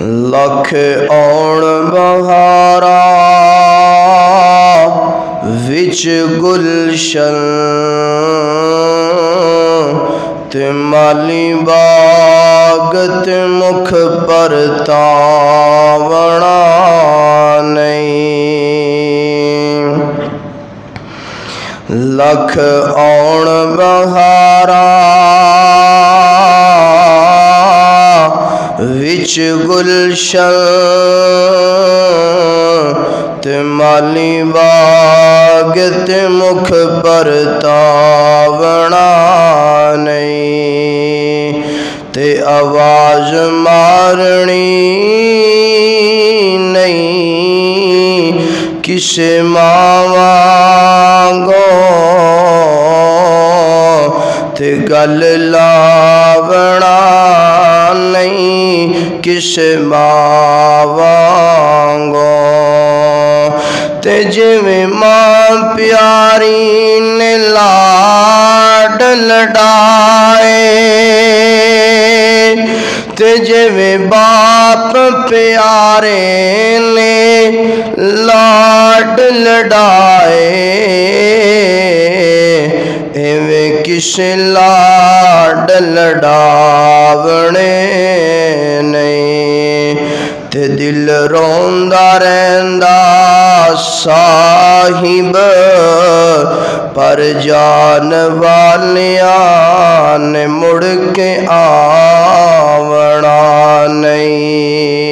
लख औण बहारा विच गुलशन ते माली बाग ते मुख पर तावना नहीं। लख औण बहारा विच गुलशन ते माली बाग ते मुख पर तावना नहीं। ते आवाज मारनी नहीं किसे मावांगो ते गल लावना नहीं किसे मावांगो। ते जिवें मां प्यारी ने लाड लडाए ते जिवें बाप प्यारे ने लाड लडाए एवें किसे लाड लडावणे नहीं। ते दिल रोंदा रहिंदा साहिब पर जान वालियां ने मुड़ के आवना नहीं।